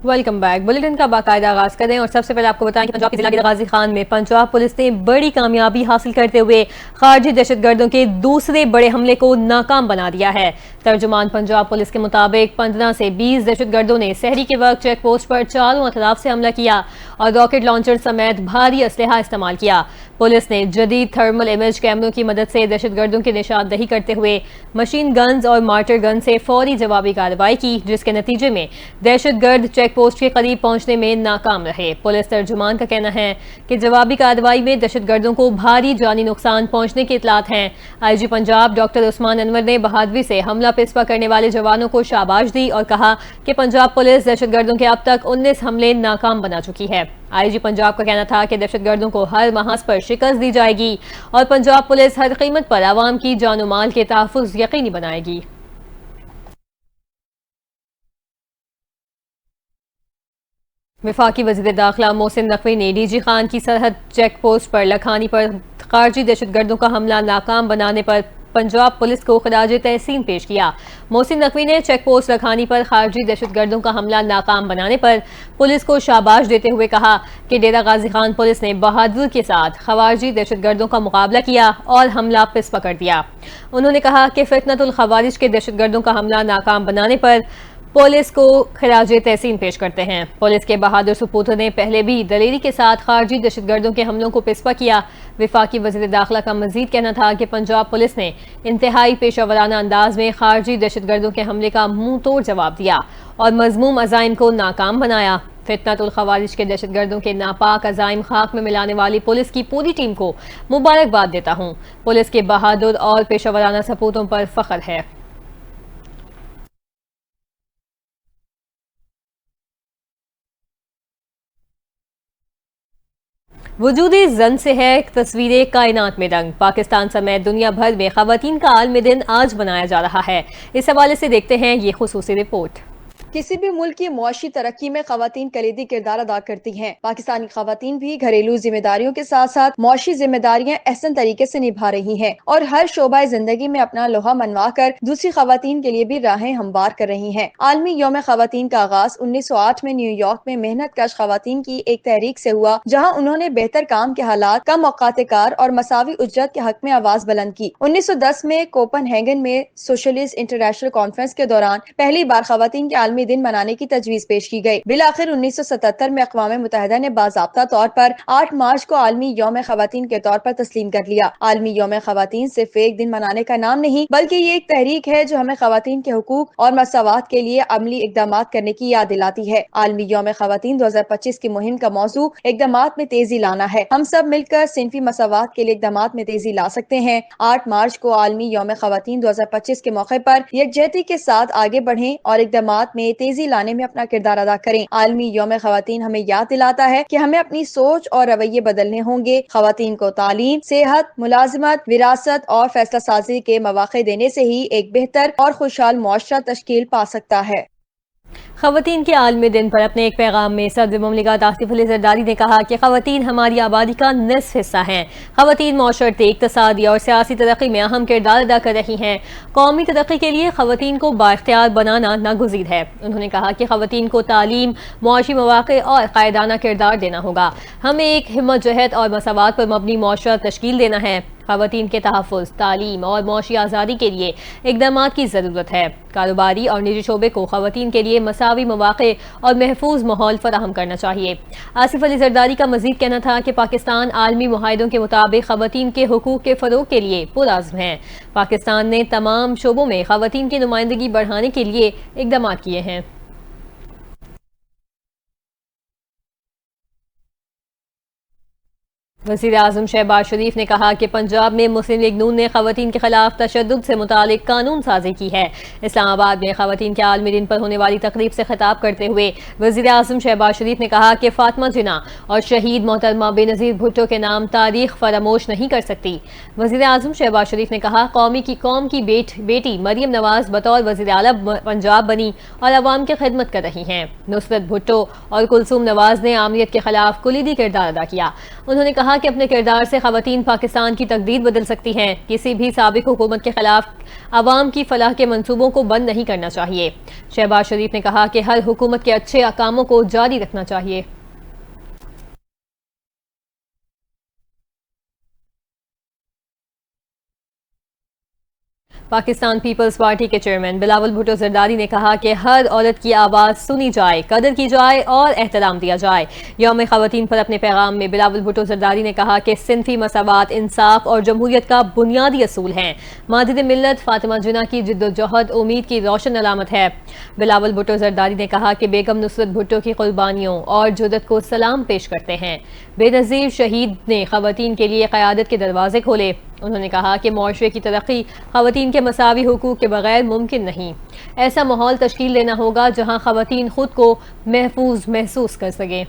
Welcome back. Bulletin کا باقاعدہ آغاز کریں اور سب سے پہلے آپ کو بتائیں کہ پنجاب کے ضلع غازی خان میں پنجاب پولیس نے بڑی کامیابی حاصل کرتے ہوئے خارجی دہشت گردوں کے دوسرے بڑے حملے کو ناکام بنا دیا ہے۔ ترجمان پنجاب پولیس کے مطابق 15 سے 20 دہشت گردوں نے سحری کے وقت چیک پوسٹ پر چاروں اطراف سے حملہ کیا اور راکٹ لانچر سمیت بھاری اسلحہ استعمال کیا۔ پولیس نے جدید تھرمل امیج کیمروں کی مدد سے دہشت گردوں کی نشاندہی کرتے ہوئے مشین گنز اور مارٹر گن سے فوری جوابی کارروائی کی، جس کے نتیجے میں دہشت گرد چیک پوسٹ کے قریب پہنچنے میں ناکام رہے۔ پولیس ترجمان کا کہنا ہے کہ جوابی کارروائی میں دہشت گردوں کو بھاری جانی نقصان پہنچنے کی اطلاعات ہیں۔ آئی جی پنجاب ڈاکٹر عثمان انور نے بہادری سے حملہ پسپا کرنے والے جوانوں کو شاباش دی اور کہا کہ پنجاب پولیس دہشت گردوں کے اب تک 19 حملے ناکام بنا چکی ہے۔ آئی جی پنجاب کا کہنا تھا کہ دہشت گردوں کو ہر محاذ پر شکست دی جائے گی اور پنجاب پولیس ہر قیمت پر عوام کی جان و مال کے تحفظ یقینی بنائے گی۔ وفاقی وزیر داخلہ محسن نقوی نے ڈی جی خان کی سرحد چیک پوسٹ پر لکھانی پر خارجی دہشت گردوں کا حملہ ناکام بنانے پر پنجاب پولیس کو خراج تحسین پیش کیا۔ محسن نقوی نے چیک پوسٹ لکھانی پر خارجی دہشت گردوں کا حملہ ناکام بنانے پر پولیس کو شاباش دیتے ہوئے کہا کہ ڈیرہ غازی خان پولیس نے بہادری کے ساتھ خارجی دہشت گردوں کا مقابلہ کیا اور حملہ پسپا کر دیا۔ انہوں نے کہا کہ فتنۃ الخوارج کے دہشت گردوں کا حملہ ناکام بنانے پر پولیس کو خراج تحسین پیش کرتے ہیں۔ پولیس کے بہادر سپوتوں نے پہلے بھی دلیری کے ساتھ خارجی دہشت گردوں کے حملوں کو پسپا کیا۔ وفاقی وزیر داخلہ کا مزید کہنا تھا کہ پنجاب پولیس نے انتہائی پیشہ ورانہ انداز میں خارجی دہشت گردوں کے حملے کا منہ توڑ جواب دیا اور مذموم عزائم کو ناکام بنایا۔ فتنۃ الخوارج کے دہشت گردوں کے ناپاک عزائم خاک میں ملانے والی پولیس کی پوری ٹیم کو مبارکباد دیتا ہوں۔ پولیس کے بہادر اور پیشہ ورانہ سپوتوں پر فخر ہے۔ وجودی زن سے ہے تصویریں کائنات میں رنگ۔ پاکستان سمیت دنیا بھر میں خواتین کا عالمی دن آج منایا جا رہا ہے۔ اس حوالے سے دیکھتے ہیں یہ خصوصی رپورٹ۔ کسی بھی ملک کی معاشی ترقی میں خواتین کلیدی کردار ادا کرتی ہیں۔ پاکستانی خواتین بھی گھریلو ذمہ داریوں کے ساتھ ساتھ معاشی ذمہ داریاں احسن طریقے سے نبھا رہی ہیں اور ہر شعبہ زندگی میں اپنا لوہا منوا کر دوسری خواتین کے لیے بھی راہیں ہموار کر رہی ہیں۔ عالمی یوم خواتین کا آغاز 1908 میں نیو یارک میں محنت کش خواتین کی ایک تحریک سے ہوا، جہاں انہوں نے بہتر کام کے حالات، کم اوقات کار اور مساوی اجرت کے حق میں آواز بلند کی۔ 1910 میں کوپن ہیگن میں سوشلسٹ انٹرنیشنل کانفرنس کے دوران پہلی بار خواتین کے عالمی دن منانے کی تجویز پیش کی گئی۔ بالآخر 1977 میں اقوام متحدہ نے باضابطہ طور پر 8 مارچ کو عالمی یوم خواتین کے طور پر تسلیم کر لیا۔ عالمی یوم خواتین صرف ایک دن منانے کا نام نہیں، بلکہ یہ ایک تحریک ہے جو ہمیں خواتین کے حقوق اور مساوات کے لیے عملی اقدامات کرنے کی یاد دلاتی ہے۔ عالمی یوم خواتین 2025 کی مہم کا موضوع اقدامات میں تیزی لانا ہے۔ ہم سب مل کر صنفی مساوات کے لیے اقدامات میں تیزی لا سکتے ہیں۔ 8 مارچ کو عالمی یوم خواتین 2025 کے موقع پر یکجہتی کے ساتھ آگے بڑھیں اور اقدامات میں تیزی لانے میں اپنا کردار ادا کریں۔ عالمی یوم خواتین ہمیں یاد دلاتا ہے کہ ہمیں اپنی سوچ اور رویے بدلنے ہوں گے۔ خواتین کو تعلیم، صحت، ملازمت، وراثت اور فیصلہ سازی کے مواقع دینے سے ہی ایک بہتر اور خوشحال معاشرہ تشکیل پا سکتا ہے۔ خواتین کے عالمی دن پر اپنے ایک پیغام میں صدر مملکت آصف علی زرداری نے کہا کہ خواتین ہماری آبادی کا نصف حصہ ہیں۔ خواتین معاشرتی، اقتصادی اور سیاسی ترقی میں اہم کردار ادا کر رہی ہیں۔ قومی ترقی کے لیے خواتین کو بااختیار بنانا ناگزیر ہے۔ انہوں نے کہا کہ خواتین کو تعلیم، معاشی مواقع اور قائدانہ کردار دینا ہوگا۔ ہمیں ایک ہمت جہت اور مساوات پر مبنی معاشرہ تشکیل دینا ہے۔ خواتین کے تحفظ، تعلیم اور معاشی آزادی کے لیے اقدامات کی ضرورت ہے۔ کاروباری اور نجی شعبے کو خواتین کے لیے مساوی مواقع اور محفوظ ماحول فراہم کرنا چاہیے۔ آصف علی زرداری کا مزید کہنا تھا کہ پاکستان عالمی معاہدوں کے مطابق خواتین کے حقوق کے فروغ کے لیے پرعزم ہے۔ پاکستان نے تمام شعبوں میں خواتین کی نمائندگی بڑھانے کے لیے اقدامات کیے ہیں۔ وزیر اعظم شہباز شریف نے کہا کہ پنجاب میں مسلم لیگ نون نے خواتین کے خلاف تشدد سے متعلق قانون سازی کی ہے۔ اسلام آباد میں خواتین کے عالمی دن پر ہونے والی تقریب سے خطاب کرتے ہوئے وزیر اعظم شہباز شریف نے کہا کہ فاطمہ جناح اور شہید محترمہ بے نظیر بھٹو کے نام تاریخ فراموش نہیں کر سکتی۔ وزیر اعظم شہباز شریف نے کہا قوم کی بیٹی مریم نواز بطور وزیر اعلیٰ پنجاب بنی اور عوام کی خدمت کر رہی ہیں۔ نصرت بھٹو اور کلثوم نواز نے آمریت کے خلاف کلیدی کردار ادا کیا۔ انہوں نے کہا کہ اپنے کردار سے خواتین پاکستان کی تقدیر بدل سکتی ہیں. کسی بھی سابق حکومت کے خلاف عوام کی فلاح کے منصوبوں کو بند نہیں کرنا چاہیے. شہباز شریف نے کہا کہ ہر حکومت کے اچھے کاموں کو جاری رکھنا چاہیے. پاکستان پیپلز پارٹی کے چیئرمین بلاول بھٹو زرداری نے کہا کہ ہر عورت کی آواز سنی جائے، قدر کی جائے اور احترام دیا جائے. یوم خواتین پر اپنے پیغام میں بلاول بھٹو زرداری نے کہا کہ صنفی مساوات، انصاف اور جمہوریت کا بنیادی اصول ہیں. ماجد ملت فاطمہ جناح کی جد و جہد امید کی روشن علامت ہے. بلاول بھٹو زرداری نے کہا کہ بیگم نصرت بھٹو کی قربانیوں اور جدت کو سلام پیش کرتے ہیں. بے نظیر شہید نے خواتین کے لیے قیادت کے دروازے کھولے. انہوں نے کہا کہ معاشرے کی ترقی خواتین کے مساوی حقوق کے بغیر ممکن نہیں. ایسا ماحول تشکیل دینا ہوگا جہاں خواتین خود کو محفوظ محسوس کر سکیں.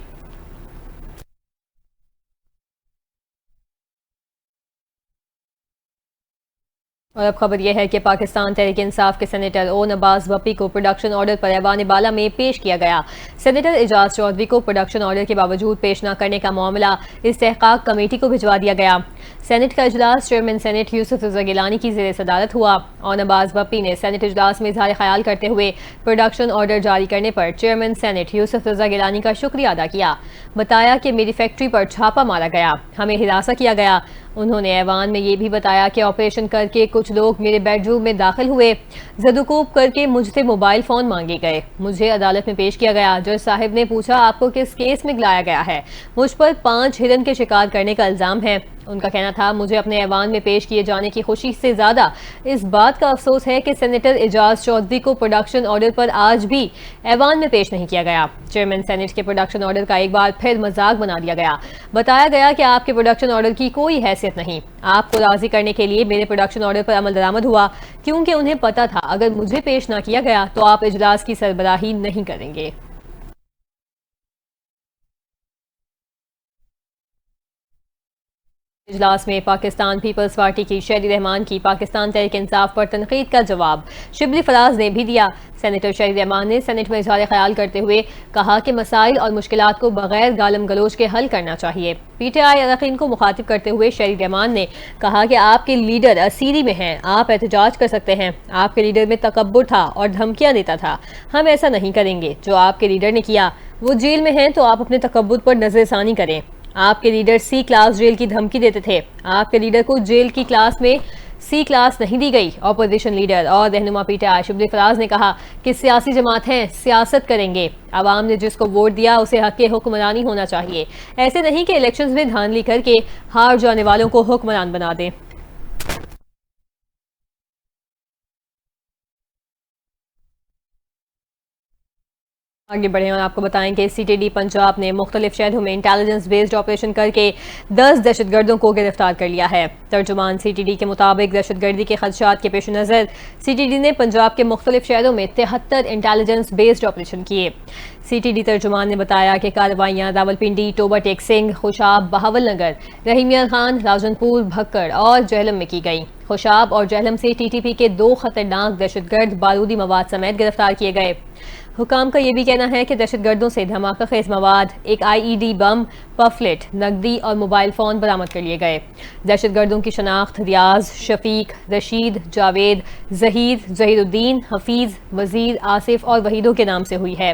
اور اب خبر یہ ہے کہ پاکستان تحریک انصاف کے سینیٹر او نباز بپی کو پروڈکشن آرڈر پر ایوان بالا میں پیش کیا گیا. سینیٹر اعجاز چودھری کو پروڈکشن آرڈر کے باوجود پیش نہ کرنے کا معاملہ استحقاق کمیٹی کو بھجوا دیا گیا. سینٹ کا اجلاس چیئرمین سینٹ یوسف رضا گیلانی کی زیر صدارت ہوا. او نباز بپی نے سینٹ اجلاس میں اظہار خیال کرتے ہوئے پروڈکشن آرڈر جاری کرنے پر چیئرمین سینٹ یوسف رضا گیلانی کا شکریہ ادا کیا. بتایا کہ میری فیکٹری پر چھاپا مارا گیا، ہمیں ہراساں کیا گیا. انہوں نے ایوان میں یہ بھی بتایا کہ آپریشن کر کے کچھ لوگ میرے بیڈ روم میں داخل ہوئے، زدوکوب کر کے مجھ سے موبائل فون مانگے گئے. مجھے عدالت میں پیش کیا گیا. جج صاحب نے پوچھا آپ کو کس کیس میں لایا گیا ہے. مجھ پر 5 ہرن کے شکار کرنے کا الزام ہے. ان کا کہنا تھا مجھے اپنے ایوان میں پیش کیے جانے کی خوشی سے زیادہ اس بات کا افسوس ہے کہ سینیٹر اعجاز چودھری کو پروڈکشن آرڈر پر آج بھی ایوان میں پیش نہیں کیا گیا. چیئرمین سینٹ کے پروڈکشن آرڈر کا ایک بار پھر مذاق بنا دیا گیا. بتایا گیا کہ آپ کے پروڈکشن آرڈر کی کوئی حیثیت نہیں. آپ کو راضی کرنے کے لیے میرے پروڈکشن آرڈر پر عمل درآمد ہوا کیونکہ انہیں پتا تھا اگر مجھے پیش نہ کیا گیا تو آپ اجلاس کی سربراہی نہیں کریں گے. اجلاس میں پاکستان پیپلز پارٹی کی شہری رحمان کی پاکستان تحریک انصاف پر تنقید کا جواب شبلی فراز نے بھی دیا. سینیٹر شہری رحمان نے سینٹ میں اظہار خیال کرتے ہوئے کہا کہ مسائل اور مشکلات کو بغیر گالم گلوچ کے حل کرنا چاہیے. پی ٹی آئی اراکین کو مخاطب کرتے ہوئے شہری رحمان نے کہا کہ آپ کے لیڈر اسیری میں ہیں، آپ احتجاج کر سکتے ہیں. آپ کے لیڈر میں تکبر تھا اور دھمکیاں دیتا تھا. ہم ایسا نہیں کریں گے جو آپ کے لیڈر نے کیا. وہ جیل میں ہیں تو آپ اپنے تکبر پر نظر ثانی کریں. آپ کے لیڈر سی کلاس جیل کی دھمکی دیتے تھے. آپ کے لیڈر کو جیل کی کلاس میں سی کلاس نہیں دی گئی. اپوزیشن لیڈر اور رہنما P T I Shibli Faraz نے کہا کہ سیاسی جماعت ہیں، سیاست کریں گے. عوام نے جس کو ووٹ دیا اسے حق حکمرانی ہونا چاہیے. ایسے نہیں کہ الیکشنز میں دھاندلی کر کے ہار جانے والوں کو حکمران بنا دیں. آگے بڑھیں اور آپ کو بتائیں کہ سی ٹی ڈی پنجاب نے مختلف شہروں میں انٹیلیجنس بیسڈ آپریشن کر کے 10 دہشت گردوں کو گرفتار کر لیا ہے. ترجمان سی ٹی ڈی کے مطابق دہشت گردی کے خدشات کے پیش نظر سی ٹی ڈی نے پنجاب کے مختلف شہروں میں 73 انٹیلیجنس بیسڈ آپریشن کیے. سی ٹی ڈی ترجمان نے بتایا کہ کارروائیاں راولپنڈی، ٹوبہ ٹیک سنگھ، خوشاب، بہاول نگر، رحیم یار خان، راجن پور، بھکڑ اور جہلم میں کی گئیں. خوشاب اور جہلم سے ٹی ٹی پی کے 2 خطرناک دہشت گرد بارودی مواد سمیت گرفتار کیے گئے. حکام کا یہ بھی کہنا ہے کہ دہشت گردوں سے دھماکہ خیز مواد، ایک آئی ای ڈی بم، پفلٹ، نقدی اور موبائل فون برآمد کر لیے گئے. دہشت گردوں کی شناخت ریاض، شفیق، رشید، جاوید، ظہیر الدین، حفیظ، وزیر، آصف اور وحیدوں کے نام سے ہوئی ہے.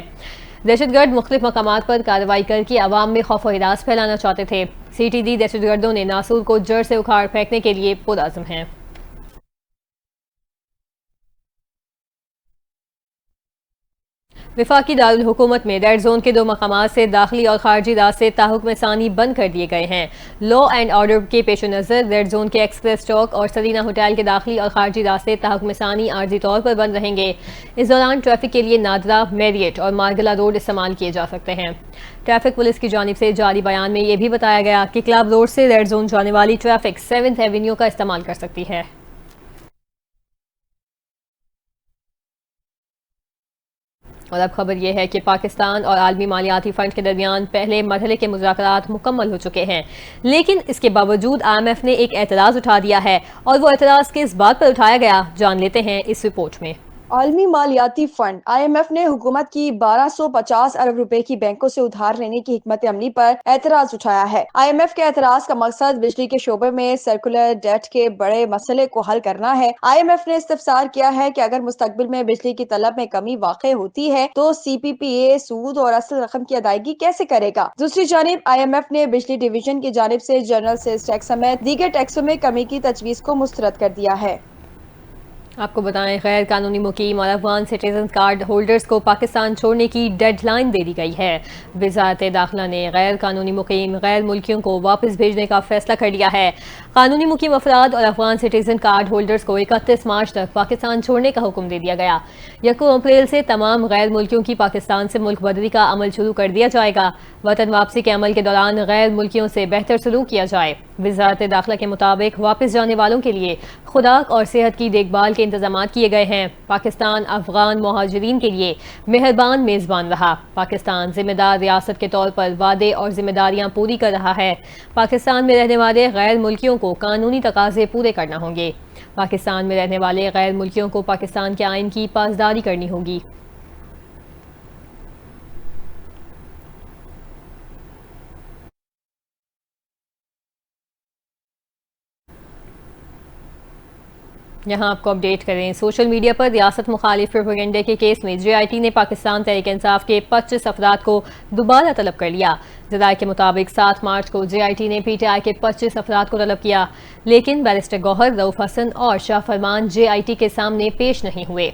دہشت گرد مختلف مقامات پر کارروائی کر کے عوام میں خوف و ہراس پھیلانا چاہتے تھے. سی ٹی ڈی دہشت گردوں نے ناصور کو جڑ سے اکھاڑ پھینکنے کے لیے پرعزم ہیں. وفاقی دارالحکومت میں ریڈ زون کے 2 مقامات سے داخلی اور خارجی راستے تاحکم ثانی بند کر دیے گئے ہیں. لا اینڈ آرڈر کے پیش نظر ریڈ زون کے ایکسپریس چوک اور سرینا ہوٹل کے داخلی اور خارجی راستے تاحکم ثانی عارضی طور پر بند رہیں گے. اس دوران ٹریفک کے لیے نادرا، میریٹ اور مارگلہ روڈ استعمال کیے جا سکتے ہیں. ٹریفک پولیس کی جانب سے جاری بیان میں یہ بھی بتایا گیا کہ کلب روڈ سے ریڈ زون جانے والی ٹریفک 7th ایونیو کا استعمال کر سکتی ہے. اور اب خبر یہ ہے کہ پاکستان اور عالمی مالیاتی فنڈ کے درمیان پہلے مرحلے کے مذاکرات مکمل ہو چکے ہیں، لیکن اس کے باوجود آئی ایم ایف نے ایک اعتراض اٹھا دیا ہے. اور وہ اعتراض کس بات پر اٹھایا گیا جان لیتے ہیں اس رپورٹ میں. عالمی مالیاتی فنڈ IMF نے حکومت کی 1250 ارب روپے کی بینکوں سے ادھار لینے کی حکمت عملی پر اعتراض اٹھایا ہے۔ IMF کے اعتراض کا مقصد بجلی کے شعبے میں سرکولر ڈیٹ کے بڑے مسئلے کو حل کرنا ہے۔ IMF نے استفسار کیا ہے کہ اگر مستقبل میں بجلی کی طلب میں کمی واقع ہوتی ہے تو CPPA سود اور اصل رقم کی ادائیگی کیسے کرے گا؟ دوسری جانب IMF نے بجلی ڈویژن کی جانب سے جنرل سیلز ٹیکس سمیت دیگر ٹیکسوں میں کمی کی تجویز کو مسترد کر دیا ہے۔ آپ کو بتائیں غیر قانونی مقیم اور افغان سٹیزن کارڈ ہولڈرز کو پاکستان چھوڑنے کی ڈیڈ لائن دے دی گئی ہے۔ وزارت داخلہ نے غیر قانونی مقیم غیر ملکیوں کو واپس بھیجنے کا فیصلہ کر لیا ہے۔ قانونی مقیم افراد اور افغان سٹیزن کارڈ ہولڈرز کو 31 مارچ تک پاکستان چھوڑنے کا حکم دے دیا گیا۔ 1 اپریل سے تمام غیر ملکیوں کی پاکستان سے ملک بدری کا عمل شروع کر دیا جائے گا۔ وطن واپسی کے عمل کے دوران غیر ملکیوں سے بہتر سلوک کیا جائے۔ وزارت داخلہ کے مطابق واپس جانے والوں کے لیے خوراک اور صحت کی دیکھ بھال کے انتظامات کیے گئے ہیں۔ پاکستان افغان مہاجرین کے لیے مہربان میزبان رہا۔ پاکستان ذمہ دار ریاست کے طور پر وعدے اور ذمہ داریاں پوری کر رہا ہے۔ پاکستان میں رہنے والے غیر ملکیوں کو قانونی تقاضے پورے کرنا ہوں گے۔ پاکستان میں رہنے والے غیر ملکیوں کو پاکستان کے آئین کی پاسداری کرنی ہوگی۔ یہاں آپ کو اپڈیٹ کریں، سوشل میڈیا پر ریاست مخالف پروپیگنڈے کے کیس میں JIT نے پاکستان تحریک انصاف کے 25 افراد کو دوبارہ طلب کر لیا۔ ذرائع کے مطابق 7 مارچ کو JIT نے PTI کے 25 افراد کو طلب کیا، لیکن بیرسٹر گوہر، رؤف حسن اور شاہ فرمان JIT کے سامنے پیش نہیں ہوئے۔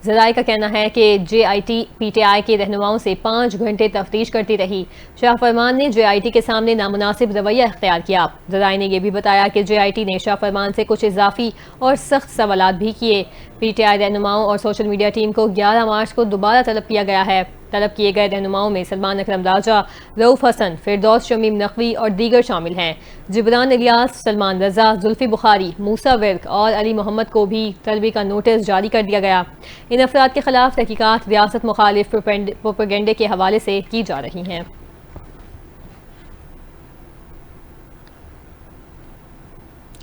ذرائع کا کہنا ہے کہ JIT PTI کے رہنماؤں سے 5 گھنٹے تفتیش کرتی رہی۔ شاہ فرمان نے JIT کے سامنے نامناسب رویہ اختیار کیا۔ ذرائع نے یہ بھی بتایا کہ JIT نے شاہ فرمان سے کچھ اضافی اور سخت سوالات بھی کیے۔ PTI رہنماؤں اور سوشل میڈیا ٹیم کو 11 مارچ کو دوبارہ طلب کیا گیا ہے۔ طلب کیے گئے رہنماؤں میں سلمان اکرم راجہ، رؤف حسن، فردوس شمیم نقوی اور دیگر شامل ہیں۔ جبران الیاس، سلمان رضا، زلفی بخاری، موسیٰ ورک اور علی محمد کو بھی طلبی کا نوٹس جاری کر دیا گیا۔ ان افراد کے خلاف تحقیقات ریاست مخالف پروپیگنڈے کے حوالے سے کی جا رہی ہیں۔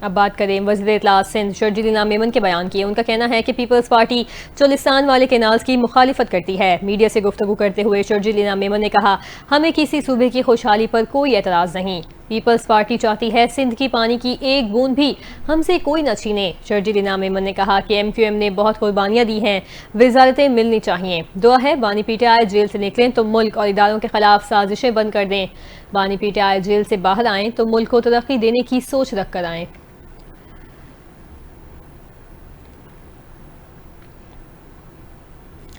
اب بات کریں وزیر اطلاعات سندھ شرجیل انعام میمن کے بیان کی۔ ان کا کہنا ہے کہ پیپلز پارٹی چولستان والے کینالز کی مخالفت کرتی ہے۔ میڈیا سے گفتگو کرتے ہوئے شرجیل انعام میمن نے کہا، ہمیں کسی صوبے کی خوشحالی پر کوئی اعتراض نہیں۔ پیپلز پارٹی چاہتی ہے سندھ کی پانی کی ایک بوند بھی ہم سے کوئی نہ چھینے۔ شرجیل انعام میمن نے کہا کہ MQM نے بہت قربانیاں دی ہیں، وزارتیں ملنی چاہیے۔ دعا ہے بانی PTI جیل سے نکلیں تو ملک اور اداروں کے خلاف سازشیں بند کر دیں۔ بانی PTI جیل سے باہر آئیں تو ملک کو ترقی دینے کی سوچ رکھ کر آئیں۔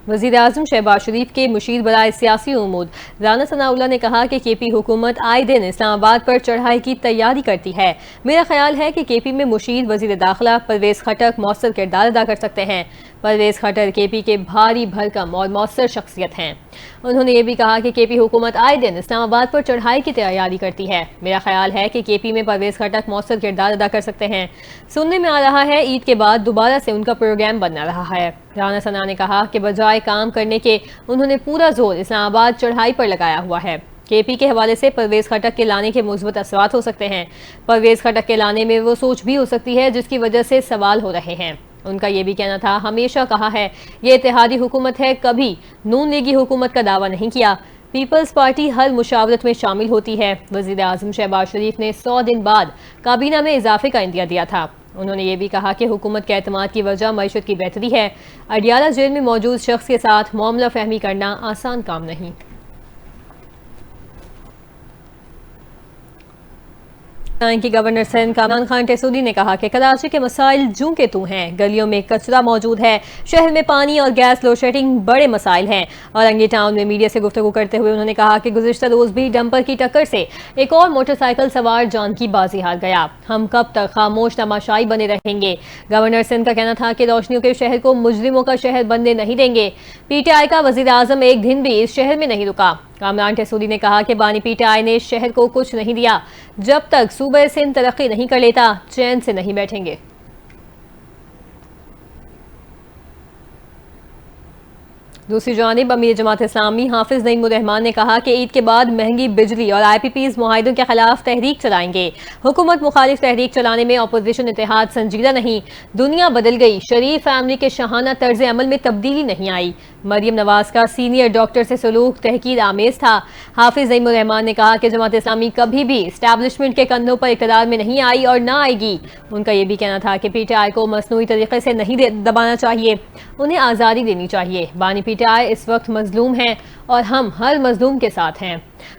وزیر اعظم شہباز شریف کے مشیر برائے سیاسی امور رانا ثناءاللہ نے کہا کہ KP حکومت آئے دن اسلام آباد پر چڑھائی کی تیاری کرتی ہے۔ میرا خیال ہے کہ KP میں مشیر وزیر داخلہ پرویز خٹک مؤثر کردار ادا کر سکتے ہیں۔ پرویز خٹک KP کے بھاری بھرکم اور مؤثر شخصیت ہیں۔ انہوں نے یہ بھی کہا کہ KP حکومت آئے دن اسلام آباد پر چڑھائی کی تیاری کرتی ہے۔ میرا خیال ہے کہ KP میں پرویز خٹک مؤثر کردار ادا کر سکتے ہیں۔ سننے میں آ رہا ہے عید کے بعد دوبارہ سے ان کا پروگرام بننا رہا ہے۔ رانا ثنا نے کہا کہ بجائے کام کرنے کے انہوں نے پورا زور اسلام آباد چڑھائی پر لگایا ہوا ہے۔ KP کے حوالے سے پرویز خٹک کے لانے کے مثبت اثرات ہو سکتے ہیں۔ پرویز خٹک کے لانے میں وہ سوچ بھی ہو سکتی ہے جس کی وجہ سے سوال ہو رہے ہیں۔ ان کا یہ بھی کہنا تھا، ہمیشہ کہا ہے یہ اتحادی حکومت ہے، کبھی نون لیگی حکومت کا دعویٰ نہیں کیا۔ پیپلز پارٹی ہر مشاورت میں شامل ہوتی ہے۔ وزیر اعظم شہباز شریف نے 100 دن بعد کابینہ میں اضافے کا عندیہ دیا تھا۔ انہوں نے یہ بھی کہا کہ حکومت کے اعتماد کی وجہ معیشت کی بہتری ہے۔ اڈیالہ جیل میں موجود شخص کے ساتھ معاملہ فہمی کرنا آسان کام نہیں۔ کی گورنر سندھ کامران خان ٹیسودی نے کہا کہ کراچی کے مسائل جوں کے توں ہیں، گلیوں میں کچرا موجود ہے، شہر میں پانی اور گیس لوڈ شیڈنگ بڑے مسائل ہیں۔ اورنگی ٹاؤن میں میڈیا سے گفتگو کرتے ہوئے انہوں نے کہا کہ گزشتہ روز بھی ڈمپر کی ٹکر سے ایک اور موٹر سائیکل سوار جان کی بازی ہار گیا۔ ہم کب تک خاموش تماشائی بنے رہیں گے؟ گورنر سندھ کا کہنا تھا کہ روشنیوں کے شہر کو مجرموں کا شہر بننے نہیں دیں گے۔ PTI کا وزیر اعظم ایک دن بھی اس شہر میں نہیں رکا۔ کامران ٹیسودی نے کہا کہ بانی PTI نے شہر کو کچھ نہیں دیا۔ جب تک صوبہ سندھ ترقی نہیں کر لیتا چین سے نہیں بیٹھیں گے۔ دوسری جانب امیر جماعت اسلامی حافظ نعیم الرحمان نے کہا کہ عید کے بعد مہنگی بجلی اور آئی پی پیز معاہدوں کے خلاف تحریک چلائیں گے۔ حکومت مخالف تحریک چلانے میں اپوزیشن اتحاد سنجیدہ نہیں۔ دنیا بدل گئی، شریف فیملی کے شاہانہ طرز عمل میں تبدیلی نہیں آئی۔ مریم نواز کا سینئر ڈاکٹر سے سلوک تحقیر آمیز تھا۔ حافظ نعیم الرحمان نے کہا کہ جماعت اسلامی کبھی بھی اسٹیبلشمنٹ کے کندھوں پر اقتدار میں نہیں آئی اور نہ آئے گی۔ ان کا یہ بھی کہنا تھا کہ پی ٹی آئی کو مصنوعی طریقے سے نہیں دبانا چاہیے، انہیں آزادی دینی چاہیے۔ بانی پی ٹی آئی اس وقت مظلوم ہیں اور ہم ہر مظلوم کے ساتھ ہیں۔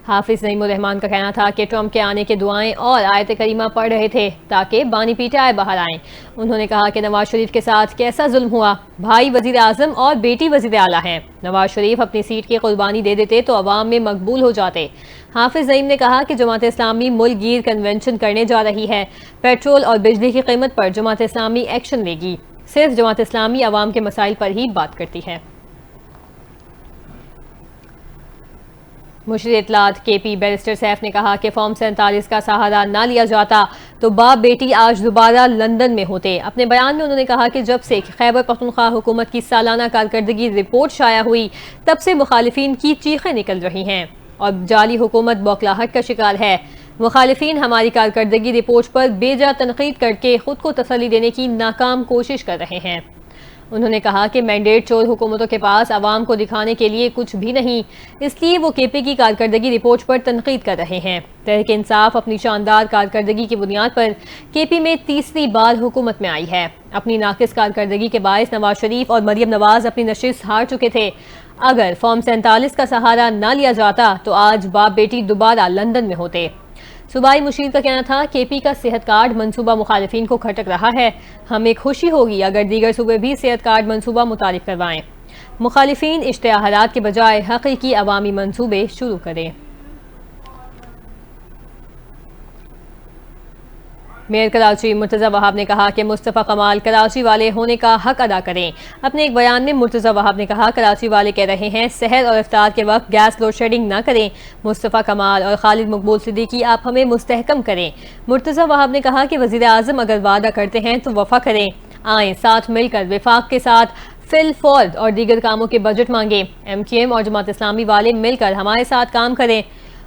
حافظ نعیم الرحمان کا کہنا تھا کہ ٹرمپ کے آنے کے دعائیں اور آیت کریمہ پڑھ رہے تھے تاکہ بانی پی ٹی آئی باہر آئیں۔ انہوں نے کہا کہ نواز شریف کے ساتھ کیسا ظلم ہوا، بھائی وزیر اعظم اور بیٹی وزیر اعلیٰ ہیں۔ نواز شریف اپنی سیٹ کی قربانی دے دیتے تو عوام میں مقبول ہو جاتے۔ حافظ نعیم نے کہا کہ جماعت اسلامی ملک گیر کنونشن کرنے جا رہی ہے، پیٹرول اور بجلی کی قیمت پر جماعت اسلامی ایکشن لے گی۔ صرف جماعت اسلامی عوام کے مسائل پر ہی بات کرتی ہے۔ مشیر اطلاعات کے پی بیرسٹر سیف نے کہا کہ فارم 47 کا سہارا نہ لیا جاتا تو باپ بیٹی آج دوبارہ لندن میں ہوتے۔ اپنے بیان میں انہوں نے کہا کہ جب سے خیبر پختونخوا حکومت کی سالانہ کارکردگی رپورٹ شائع ہوئی تب سے مخالفین کی چیخیں نکل رہی ہیں اور جعلی حکومت بوکھلاہٹ کا شکار ہے۔ مخالفین ہماری کارکردگی رپورٹ پر بے جا تنقید کر کے خود کو تسلی دینے کی ناکام کوشش کر رہے ہیں۔ انہوں نے کہا کہ مینڈیٹ چور حکومتوں کے پاس عوام کو دکھانے کے لیے کچھ بھی نہیں، اس لیے وہ کے پی کی کارکردگی رپورٹ پر تنقید کر رہے ہیں۔ تحریک انصاف اپنی شاندار کارکردگی کی بنیاد پر کے پی میں تیسری بار حکومت میں آئی ہے۔ اپنی ناقص کارکردگی کے باعث نواز شریف اور مریم نواز اپنی نشست ہار چکے تھے۔ اگر فارم 47 کا سہارا نہ لیا جاتا تو آج باپ بیٹی دوبارہ لندن میں ہوتے۔ صوبائی مشیر کا کہنا تھا کے پی کا صحت کارڈ منصوبہ مخالفین کو کھٹک رہا ہے، ہمیں خوشی ہوگی اگر دیگر صوبے بھی صحت کارڈ منصوبہ متعارف کروائیں۔ مخالفین اشتہارات کے بجائے حقیقی عوامی منصوبے شروع کریں۔ میئر کراچی مرتضی وہاب نے کہا کہ مصطفیٰ کمال کراچی والے ہونے کا حق ادا کریں۔ اپنے ایک بیان میں مرتضی وہاب نے کہا کراچی والے کہہ رہے ہیں سحر اور افطار کے وقت گیس لوڈ شیڈنگ نہ کریں۔ مصطفیٰ کمال اور خالد مقبول صدیقی آپ ہمیں مستحکم کریں۔ مرتضی وہاب نے کہا کہ وزیر اعظم اگر وعدہ کرتے ہیں تو وفا کریں، آئیں ساتھ مل کر وفاق کے ساتھ فل فورد اور دیگر کاموں کے بجٹ مانگیں۔ ایم کیو ایم اور جماعت اسلامی والے مل کر ہمارے ساتھ کام کریں۔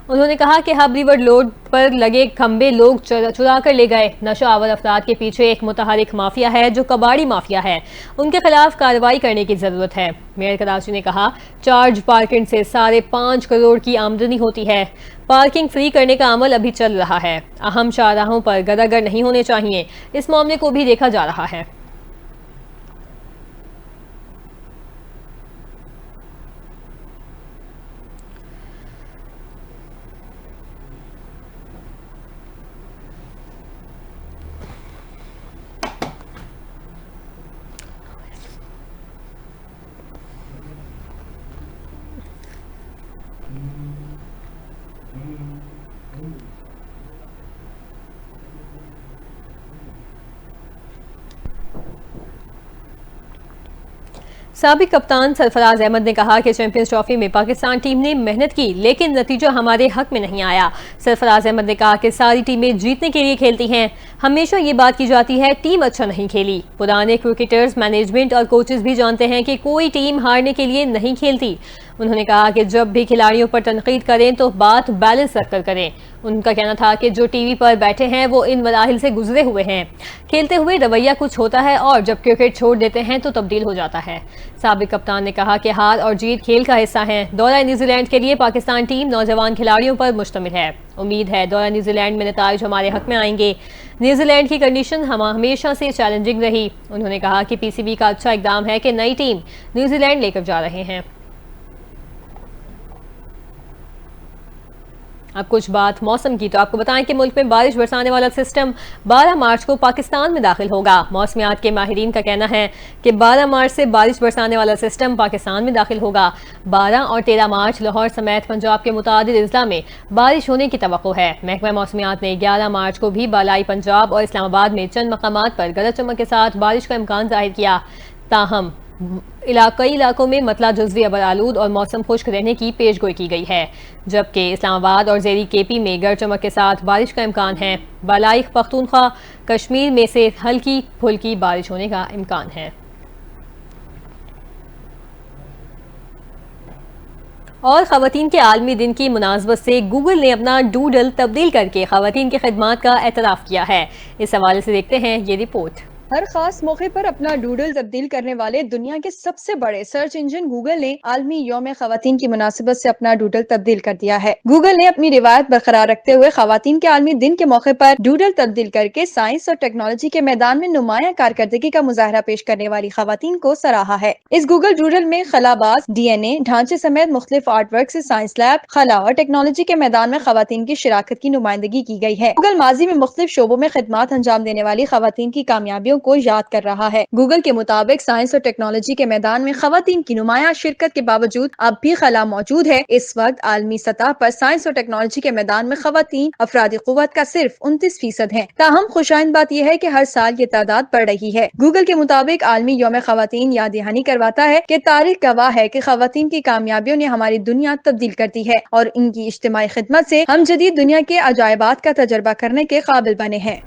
انہوں نے کہا کہ ہب ریور لوڈ پر لگے کھمبے لوگ چرا کر لے گئے۔ نشہ آور افراد کے پیچھے ایک متحرک مافیا ہے جو کباڑی مافیا ہے، ان کے خلاف کارروائی کرنے کی ضرورت ہے۔ میئر کراچی نے کہا چارج پارکنگ سے 5.5 کروڑ کی آمدنی ہوتی ہے، پارکنگ فری کرنے کا عمل ابھی چل رہا ہے۔ اہم شاہراہوں پر گداگر نہیں ہونے چاہیے، اس معاملے کو بھی دیکھا جا رہا ہے۔ سابق کپتان سرفراز احمد نے کہا کہ چیمپئنز ٹرافی میں پاکستان ٹیم نے محنت کی لیکن نتیجہ ہمارے حق میں نہیں آیا۔ سرفراز احمد نے کہا کہ ساری ٹیمیں جیتنے کے لیے کھیلتی ہیں، ہمیشہ یہ بات کی جاتی ہے ٹیم اچھا نہیں کھیلی۔ پرانے کرکٹرز، مینجمنٹ اور کوچز بھی جانتے ہیں کہ کوئی ٹیم ہارنے کے لیے نہیں کھیلتی۔ انہوں نے کہا کہ جب بھی کھلاڑیوں پر تنقید کریں تو بات بیلنس رکھ کر کریں۔ ان کا کہنا تھا کہ جو ٹی وی پر بیٹھے ہیں وہ ان مراحل سے گزرے ہوئے ہیں، کھیلتے ہوئے رویہ کچھ ہوتا ہے اور جب کرکٹ چھوڑ دیتے ہیں تو تبدیل ہو جاتا ہے۔ سابق کپتان نے کہا کہ ہار اور جیت کھیل کا حصہ ہیں۔ دورہ نیوزی لینڈ کے لیے پاکستان ٹیم نوجوان کھلاڑیوں پر مشتمل ہے، امید ہے دورہ نیوزی لینڈ میں نتائج ہمارے حق میں آئیں گے۔ نیوزی لینڈ کی کنڈیشن ہمیشہ سے چیلنجنگ رہی۔ انہوں نے کہا کہ پی سی بی کا اچھا اقدام ہے کہ نئی ٹیم نیوزی لینڈ لے کر جا رہے ہیں۔ اب کچھ بات موسم کی تو آپ کو بتائیں کہ ملک میں بارش برسانے والا سسٹم 12 مارچ کو پاکستان میں داخل ہوگا۔ موسمیات کے ماہرین کا کہنا ہے کہ 12 مارچ سے بارش برسانے والا سسٹم پاکستان میں داخل ہوگا۔ 12 اور 13 مارچ لاہور سمیت پنجاب کے متعدد اضلاع میں بارش ہونے کی توقع ہے۔ محکمہ موسمیات نے 11 مارچ کو بھی بالائی پنجاب اور اسلام آباد میں چند مقامات پر گرج چمک کے ساتھ بارش کا امکان ظاہر کیا، تاہم کئی علاقوں میں مطلع جزوی ابر آلود اور موسم خشک رہنے کی پیش گوئی کی گئی ہے، جبکہ اسلام آباد اور زیری کے پی میں گرج چمک کے ساتھ بارش کا امکان ہے۔ بالائی پختونخوا کشمیر میں سے ہلکی پھلکی بارش ہونے کا امکان ہے۔ اور خواتین کے عالمی دن کی مناسبت سے گوگل نے اپنا ڈوڈل تبدیل کر کے خواتین کی خدمات کا اعتراف کیا ہے۔ اس حوالے سے دیکھتے ہیں یہ رپورٹ۔ ہر خاص موقع پر اپنا ڈوڈل تبدیل کرنے والے دنیا کے سب سے بڑے سرچ انجن گوگل نے عالمی یوم خواتین کی مناسبت سے اپنا ڈوڈل تبدیل کر دیا ہے۔ گوگل نے اپنی روایت برقرار رکھتے ہوئے خواتین کے عالمی دن کے موقع پر ڈوڈل تبدیل کر کے سائنس اور ٹیکنالوجی کے میدان میں نمایاں کارکردگی کا مظاہرہ پیش کرنے والی خواتین کو سراہا ہے۔ اس گوگل ڈوڈل میں خلا باز، ڈی این اے ڈھانچے سمیت مختلف آرٹ ورک سے سائنس لیب، خلا اور ٹیکنالوجی کے میدان میں خواتین کی شراکت کی نمائندگی کی گئی ہے۔ گوگل ماضی میں مختلف شعبوں میں خدمات انجام دینے والی خواتین کی کامیابیوں کو یاد کر رہا ہے۔ گوگل کے مطابق سائنس اور ٹیکنالوجی کے میدان میں خواتین کی نمایاں شرکت کے باوجود اب بھی خلا موجود ہے۔ اس وقت عالمی سطح پر سائنس اور ٹیکنالوجی کے میدان میں خواتین افرادی قوت کا صرف 29% ہیں۔ تاہم خوشائند بات یہ ہے کہ ہر سال یہ تعداد بڑھ رہی ہے۔ گوگل کے مطابق عالمی یوم خواتین یاد دہانی کرواتا ہے کہ تاریخ گواہ ہے کہ خواتین کی کامیابیوں نے ہماری دنیا تبدیل کر دی ہے اور ان کی اجتماعی خدمت سے ہم جدید دنیا کے عجائبات کا تجربہ کرنے کے قابل بنے ہیں۔